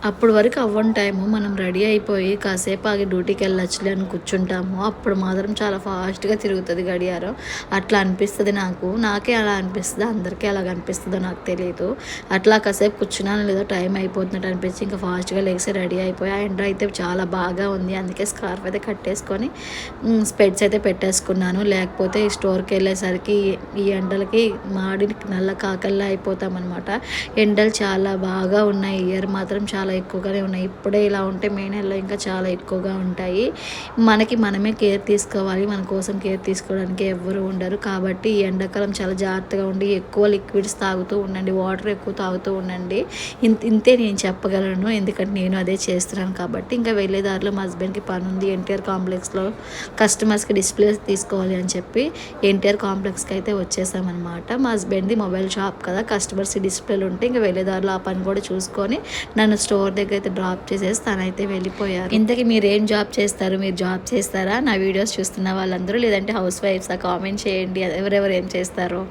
అప్పటి వరకు అవ్వని టైము మనం రెడీ అయిపోయి కాసేపు ఆగి డ్యూటీకి వెళ్ళొచ్చులే అని కూర్చుంటాము. అప్పుడు మాత్రం చాలా ఫాస్ట్‌గా తిరుగుతది గడియారం. అట్లా అనిపిస్తది నాకు. నాకే అలా అనిపిస్తదా? అందరికీ అలాగ అనిపిస్తదో నాకు తెలీదు. అట్లా కాసేపు కూర్చున్నానో లేదో టైం అయిపోతున్నట్టు అనిపించి ఇంకా ఫాస్ట్‌గా లెగిసి రెడీ అయిపోయి ఆ ఎండ అయితే చాలా బాగా ఉంది. అందుకే స్కార్ఫ్ అయితే కట్టేసుకొని స్పెట్స్ అయితే పెట్టేసుకున్నాను. లేకపోతే ఈ స్టోర్‌కి వెళ్ళేసరికి ఈ ఎండలకి మాడి నల్ల కాకల్లా అయిపోతామనమాట. ఎండలు చాలా బాగా ఉన్నాయి. ఇయర్ మాత్రం చాలా ఎక్కువగానే ఉన్నాయి. ఇప్పుడే ఇలా ఉంటే మే నెలలో ఇంకా చాలా ఎక్కువగా ఉంటాయి. మనమే కేర్ తీసుకోవాలి. మన కోసం కేర్ తీసుకోవడానికి ఎవ్వరు ఉండరు. కాబట్టి ఈ ఎండాకాలం చాలా జాగ్రత్తగా ఉండి ఎక్కువ లిక్విడ్స్ తాగుతూ ఉండండి. వాటర్ ఎక్కువ తాగుతూ ఉండండి. ఇంతే నేను చెప్పగలను. ఎందుకంటే నేను అదే చేస్తున్నాను కాబట్టి. ఇంకా వెళ్ళే దారిలో మా హస్బెండ్‌కి పనుంది. ఎన్టీఆర్ కాంప్లెక్స్‌లో కస్టమర్స్‌కి డిస్‌ప్లేస్ తీసుకోవాలి అని చెప్పి ఎన్టీఆర్ కాంప్లెక్స్‌కి అయితే వచ్చేసామన్నమాట. మా హస్బెండ్‌ది మొబైల్ షాప్ కదా, కస్టమర్స్ డిస్‌ప్లేలు ఉంటే ఇంకా వెళ్ళే దారిలో ఆ పని కూడా చూసుకొని నన్ను స్టోర్ దగ్గర అయితే డ్రాప్ చేసేసి తనైతే వెళ్ళిపోయారు. ఇంతకీ మీరేం జాబ్ చేస్తారు? మీరు జాబ్ చేస్తారా? నా వీడియోస్ చూస్తున్న వాళ్ళందరూ, లేదంటే హౌస్ వైఫ్సా? కామెంట్ చేయండి ఎవరెవరు ఏం చేస్తారో.